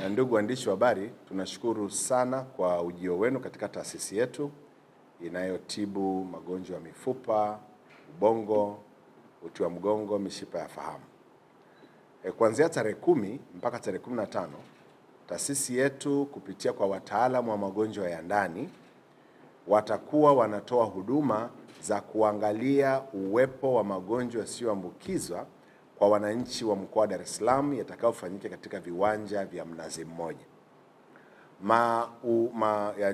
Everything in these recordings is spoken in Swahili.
Ndugu waandishi wa habari, tunashukuru sana kwa ujio wenu katika taasisi yetu inayotibu magonjwa ya mifupa, ubongo, uti wa mgongo, mishipa ya fahamu. Kuanzia tarehe 10 mpaka tarehe 15, taasisi yetu kupitia kwa wataalamu wa magonjwa ya ndani watakuwa wanatoa huduma za kuangalia uwepo wa magonjwa yasiyoambukizwa kwa wananchi wa mkoa wa Dar es Salaam yatakayofanyika katika viwanja vya Mnazi Mmoja.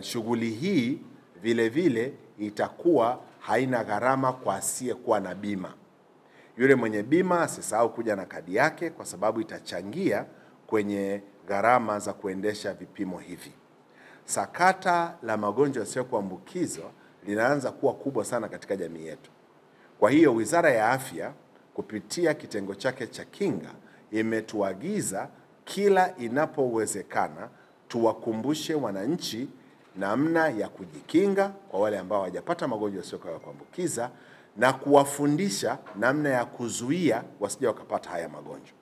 Shughuli hii vile vile itakuwa haina gharama kwa asiyekuwa na bima. Yule mwenye bima asisahau kuja na kadi yake, kwa sababu itachangia kwenye gharama za kuendesha vipimo hivi. Sakata la magonjwa yasiyokuambukizwa linaanza kuwa kubwa sana katika jamii yetu. Kwa hiyo Wizara ya Afya kupitia kitengo chake cha kinga imetuagiza kila inapowezekana tuwakumbushe wananchi namna ya kujikinga kwa wale ambao hawajapata magonjwa yasiyokuambukiza na kuwafundisha namna ya kuzuia wasije wakapata haya magonjwa.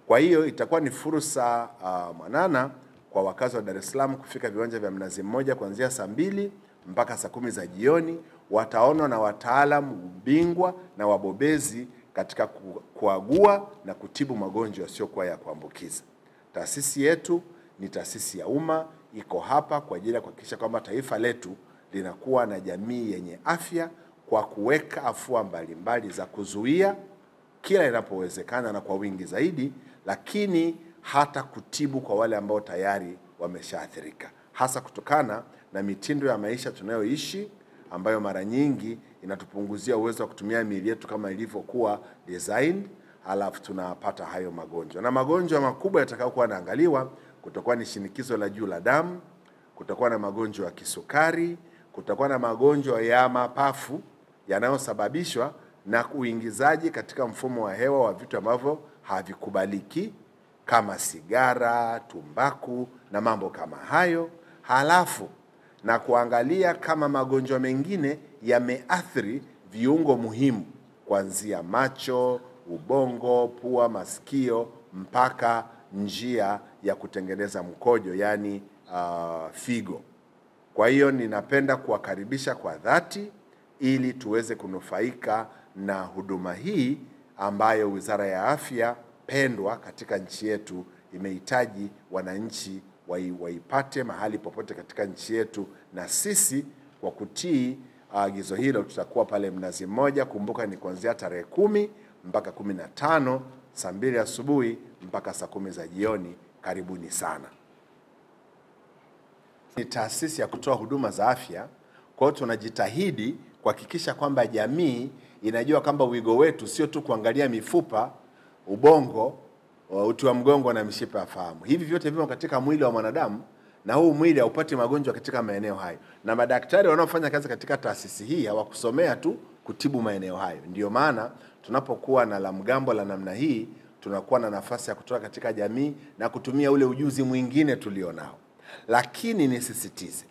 Kwa hiyo itakuwa ni fursa mwanana kwa wakazi wa Dar es Salaam kufika viwanja vya Mnazi Mmoja kuanzia saa 2 mpaka saa 10 za jioni. Wataonwa na wataalamu bingwa na wabobezi katika kuagua na kutibu magonjwa yasiyokuwa ya kuambukiza. Taasisi yetu ni taasisi ya umma, iko hapa kwa ajili ya kuhakikisha kwamba taifa letu linakuwa na jamii yenye afya kwa kuweka afua mbalimbali za kuzuia kila inapowezekana na kwa wingi zaidi, lakini hata kutibu kwa wale ambao tayari wameshaathirika, hasa kutokana na mitindo ya maisha tunayoishi ambayo mara nyingi inatupunguzia uwezo wa kutumia miili yetu kama ilivyokuwa designed, halafu tunapata hayo magonjwa. Na magonjwa makubwa yatakayokuwa yanaangaliwa, kutakuwa ni shinikizo la juu la damu, kutakuwa na magonjwa ya kisukari, kutakuwa na magonjwa ya mapafu yanayosababishwa na uingizaji katika mfumo wa hewa wa vitu ambavyo havikubaliki kama sigara, tumbaku na mambo kama hayo. Halafu na kuangalia kama magonjwa mengine yameathiri viungo muhimu kuanzia macho, ubongo, pua, masikio mpaka njia ya kutengeneza mkojo, yani figo. Kwa hiyo ninapenda kuwakaribisha kwa dhati ili tuweze kunufaika na huduma hii ambayo Wizara ya Afya pendwa katika nchi yetu imehitaji wananchi waipate mahali popote katika nchi yetu, na sisi kwa kutii agizo hilo tutakuwa pale Mnazi Mmoja. Kumbuka ni kuanzia tarehe 10 mpaka 15, saa 2 asubuhi mpaka saa 10 za jioni. Karibuni sana. Ni taasisi ya kutoa huduma za afya, kwa hiyo tunajitahidi kuhakikisha kwamba jamii inajua kwamba wigo wetu sio tu kuangalia mifupa, ubongo, uti wa mgongo na mishipa ya fahamu. Hivi vyote vimo katika mwili wa mwanadamu, na huu mwili haupati magonjwa katika maeneo hayo. Na madaktari wanaofanya kazi katika taasisi hii hawakusomea tu kutibu maeneo hayo. Ndio maana tunapokuwa na la mgambo la namna hii, tunakuwa na nafasi ya kutoka katika jamii na kutumia ule ujuzi mwingine tulionao. Lakini nisisitize,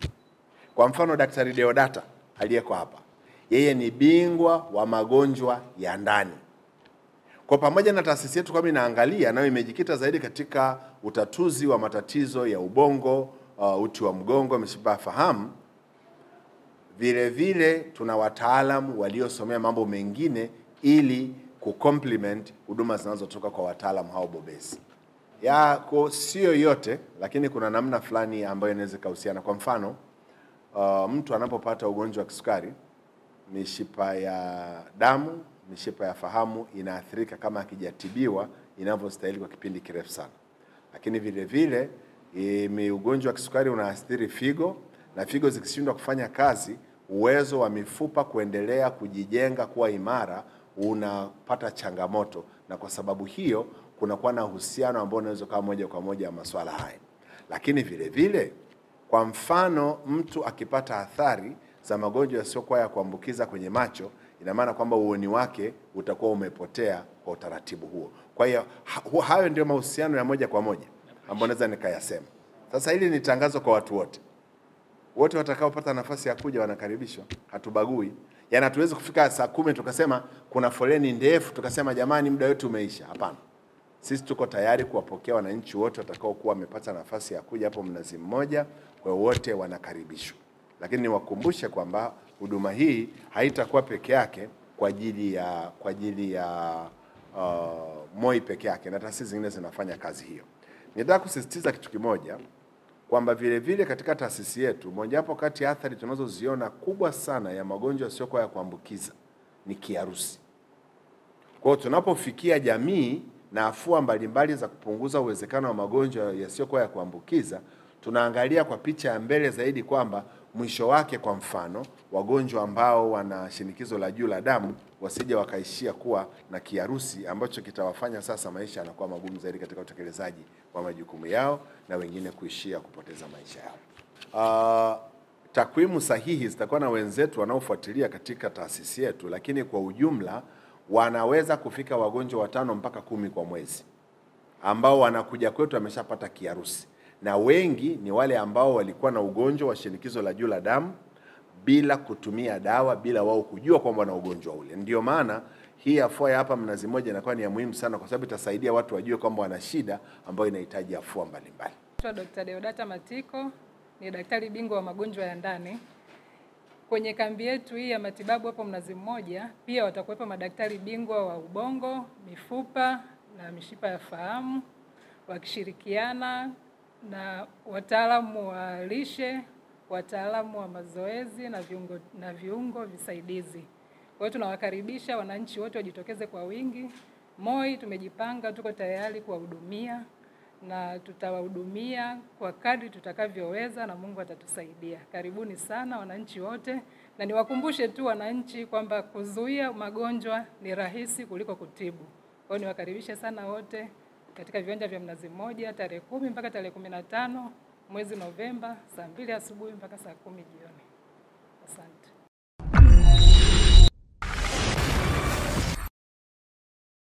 kwa mfano Daktari Deodata aliyeko hapa, yeye ni bingwa wa magonjwa ya ndani. Kwa pamoja na taasisi yetu kama inaangalia nayo imejikita zaidi katika utatuzi wa matatizo ya ubongo, uti wa mgongo, mishipa ya fahamu, vile vile tuna wataalamu waliosomea mambo mengine ili kucomplement huduma zinazotoka kwa wataalamu hao bobezi. Sio yote, lakini kuna namna fulani ambayo inaweza kuhusiana. Kwa mfano, mtu anapopata ugonjwa wa kisukari, mishipa ya damu, mishipa ya fahamu inaathirika kama akijatibiwa inavyostahili kwa kipindi kirefu sana. Lakini vile vile ugonjwa wa kisukari unaathiri figo, na figo zikishindwa kufanya kazi, uwezo wa mifupa kuendelea kujijenga kuwa imara unapata changamoto, na kwa sababu hiyo kunakuwa na uhusiano ambao unaweza kuwa moja kwa moja na masuala haya. Lakini vile vile, kwa mfano, mtu akipata athari za magonjwa yasiyokuwa ya kuambukiza kwenye macho, ina maana kwamba uoni wake utakuwa umepotea kwa utaratibu huo. Kwa hiyo hayo ndio mahusiano ya moja kwa moja ambayo naweza nikayasema. Sasa hili ni tangazo kwa watu wote. Wote watakaopata nafasi ya kuja wanakaribishwa, hatubagui. Yaani hatuwezi kufika saa 10 tukasema kuna foleni ndefu tukasema jamani muda wetu umeisha. Hapana. Sisi tuko tayari kuwapokea wananchi wote watakao kuwa wamepata nafasi ya kuja hapo Mnazi Mmoja, kwa wote wanakaribishwa. Lakini niwakumbushe kwamba huduma hii haitakuwa peke yake kwa ajili ya MOI peke yake, na taasisi zingine zinafanya kazi hiyo. Nitaka kusisitiza kitu kimoja kwamba vile vile katika taasisi yetu, mojawapo kati ya athari tunazoziona kubwa sana ya magonjwa yasiyokuwa ya kuambukiza ni kiharusi. Kwa hiyo tunapofikia jamii na afua mbalimbali za kupunguza uwezekano wa magonjwa yasiyokuwa ya kuambukiza, tunaangalia kwa picha ya mbele zaidi kwamba mwisho wake, kwa mfano, wagonjwa ambao wana shinikizo la juu la damu wasije wakaishia kuwa na kiharusi ambacho kitawafanya sasa maisha yanakuwa magumu zaidi katika utekelezaji wa majukumu yao na wengine kuishia kupoteza maisha yao. Takwimu sahihi zitakuwa na wenzetu wanaofuatilia katika taasisi yetu, lakini kwa ujumla wanaweza kufika wagonjwa 5 mpaka 10 kwa mwezi ambao wanakuja kwetu wameshapata kiharusi, na wengi ni wale ambao walikuwa na ugonjwa wa shinikizo la juu la damu bila kutumia dawa, bila wao kujua kwamba wana ugonjwa ule. Ndio maana hii afua ya hapa Mnazi Mmoja inakuwa ni ya muhimu sana, kwa sababu itasaidia watu wajue kwamba wana shida ambayo inahitaji afua mbalimbali. Dr. Deodata Matiko ni daktari bingwa wa magonjwa ya ndani. Kwenye kambi yetu hii ya matibabu hapo Mnazi Mmoja pia watakuwepo madaktari bingwa wa ubongo, mifupa na mishipa ya fahamu wakishirikiana na wataalamu wa lishe, wataalamu wa mazoezi na viungo visaidizi. Kwa hiyo tunawakaribisha wananchi wote wajitokeze kwa wingi. MOI tumejipanga, tuko tayari kuwahudumia na tutawahudumia kwa kadri tutakavyoweza na Mungu atatusaidia. Karibuni sana wananchi wote, na niwakumbushe tu wananchi kwamba kuzuia magonjwa ni rahisi kuliko kutibu. Kwa hiyo niwakaribishe sana wote katika viwanja vya Mnazi Mmoja tarehe 10 mpaka tarehe 15 mwezi Novemba, saa 2 asubuhi mpaka saa 10 jioni. Asante.